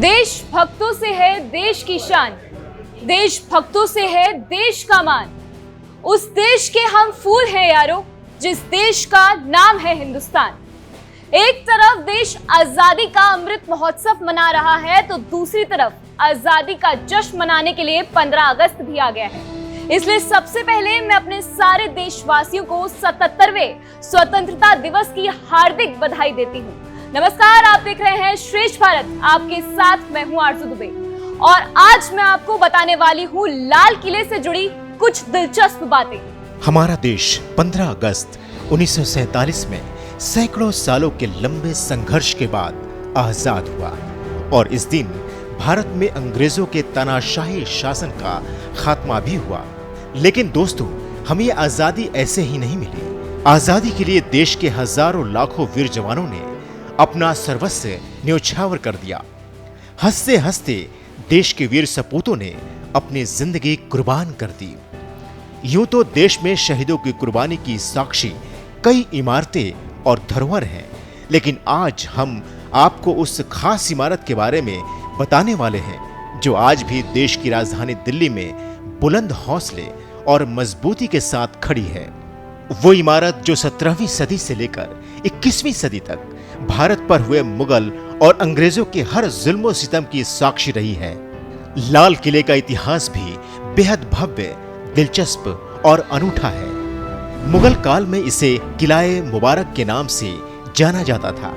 देश भक्तों से है देश की शान, देश भक्तों से है देश का मान। उस देश के हम फूल हैं यारो, जिस देश का नाम है हिंदुस्तान। एक तरफ देश आजादी का अमृत महोत्सव मना रहा है, तो दूसरी तरफ आजादी का जश्न मनाने के लिए 15 अगस्त भी आ गया है। इसलिए सबसे पहले मैं अपने सारे देशवासियों को 77वें स्वतंत्रता दिवस की हार्दिक बधाई देती हूँ। नमस्कार, आप देख रहे हैं श्रेष्ठ भारत, आपके साथ मैं हूँ आरजू दुबे और आज मैं आपको बताने वाली हूँ लाल किले से जुड़ी कुछ दिलचस्प बातें। हमारा देश 15 अगस्त 1947 में सैकड़ों सालों के लंबे संघर्ष के बाद आजाद हुआ और इस दिन भारत में अंग्रेजों के तानाशाही शासन का खात्मा भी हुआ। लेकिन दोस्तों, हमें ये आजादी ऐसे ही नहीं मिली। आजादी के लिए देश के हजारों लाखों वीर जवानों ने अपना सर्वस्व न्योछावर कर दिया। हंसते हंसते देश के वीर सपूतों ने अपनी जिंदगी कुर्बान कर दी। यूं तो देश में शहीदों की कुर्बानी की साक्षी कई इमारतें और धरोहर हैं, लेकिन आज हम आपको उस खास इमारत के बारे में बताने वाले हैं जो आज भी देश की राजधानी दिल्ली में बुलंद हौसले और मजबूती के साथ खड़ी है। वो इमारत जो 17वीं सदी से लेकर 21वीं सदी तक भारत पर हुए मुगल और अंग्रेजों के हर जुल्म सितम की साक्षी रही है। लाल किले का इतिहास भी बेहद भव्य, दिलचस्प और अनूठा है। मुगल काल में इसे किलाए मुबारक के नाम से जाना जाता था।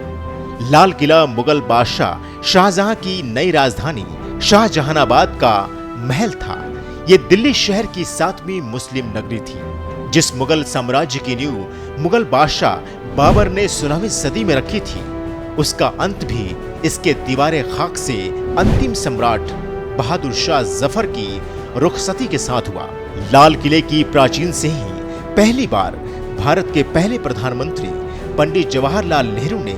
लाल किला मुगल बादशाह शाहजहां की नई राजधानी शाहजहानाबाद का महल था। ये दिल्ली शहर की 7वीं मुस्लिम नगरी थी, जिस मुगल साम्राज्य की नींव मुगल बादशाह बाबर ने 16वीं सदी में रखी थी। उसका अंत भी इसके दीवारे खाक से अंतिम सम्राट बहादुर शाह जफर की रुखसती के साथ हुआ। लाल किले की प्राचीन से ही पहली बार भारत के पहले प्रधानमंत्री पंडित जवाहरलाल नेहरू ने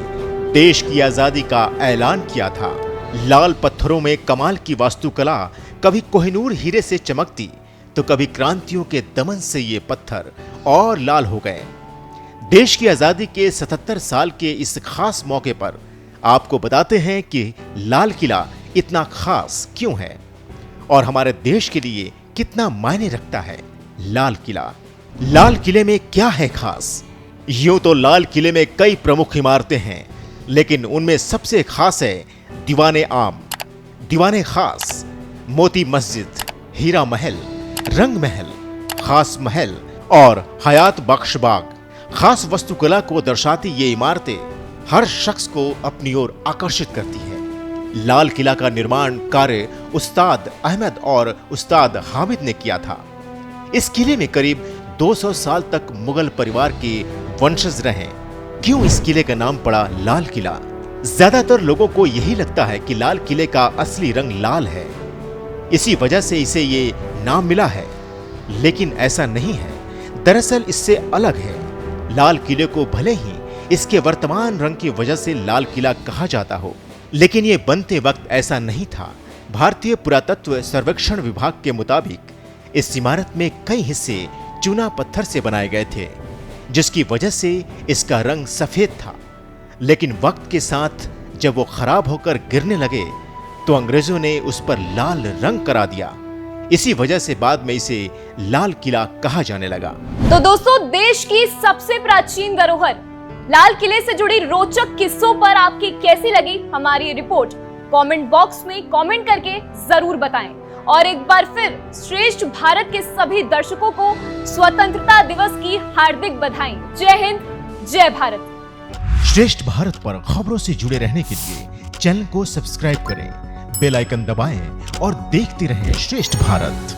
देश की आजादी का ऐलान किया था। लाल पत्थरों में कमाल की वास्तुकला कभी कोहिनूर हीरे से चमकती, तो कभी क्रांतियों के दमन से ये पत्थर और लाल हो गए। देश की आजादी के 77 साल के इस खास मौके पर आपको बताते हैं कि लाल किला इतना खास क्यों है और हमारे देश के लिए कितना मायने रखता है। लाल किला, लाल किले में क्या है खास? यूं तो लाल किले में कई प्रमुख इमारतें हैं, लेकिन उनमें सबसे खास है दीवाने आम, दीवाने खास, मोती मस्जिद, हीरा महल, रंग महल, खास महल और हयात बख्श बाग। खास वास्तुकला को दर्शाती ये इमारतें हर शख्स को अपनी ओर आकर्षित करती है। लाल किला का निर्माण कार्य उस्ताद अहमद और उस्ताद हामिद ने किया था। इस किले में करीब 200 साल तक मुगल परिवार के वंशज रहे। क्यों इस किले का नाम पड़ा लाल किला? ज्यादातर लोगों को यही लगता है कि लाल किले का असली रंग लाल है, इसी वजह से इसे ये नाम मिला है, लेकिन ऐसा नहीं है। दरअसल इससे अलग है। लाल किले को भले ही इसके वर्तमान रंग की वजह से लाल किला कहा जाता हो, लेकिन ये बनते वक्त ऐसा नहीं था। भारतीय पुरातत्व सर्वेक्षण विभाग के मुताबिक इस इमारत में कई हिस्से चूना पत्थर से बनाए गए थे, जिसकी वजह से इसका रंग सफेद था। लेकिन वक्त के साथ जब वो खराब होकर गिरने लगे, तो अंग्रेजों ने उस पर लाल रंग करा दिया। इसी वजह से बाद में इसे लाल किला कहा जाने लगा। तो दोस्तों, देश की सबसे प्राचीन धरोहर लाल किले से जुड़ी रोचक किस्सों पर आपकी कैसी लगी हमारी रिपोर्ट? कमेंट बॉक्स में कमेंट करके जरूर बताएं और एक बार फिर श्रेष्ठ भारत के सभी दर्शकों को स्वतंत्रता दिवस की हार्दिक बधाई। जय हिंद, जय भारत। श्रेष्ठ भारत पर खबरों से जुड़े रहने के लिए चैनल को सब्सक्राइब करें, बेल आइकन दबाएं और देखते रहें श्रेष्ठ भारत।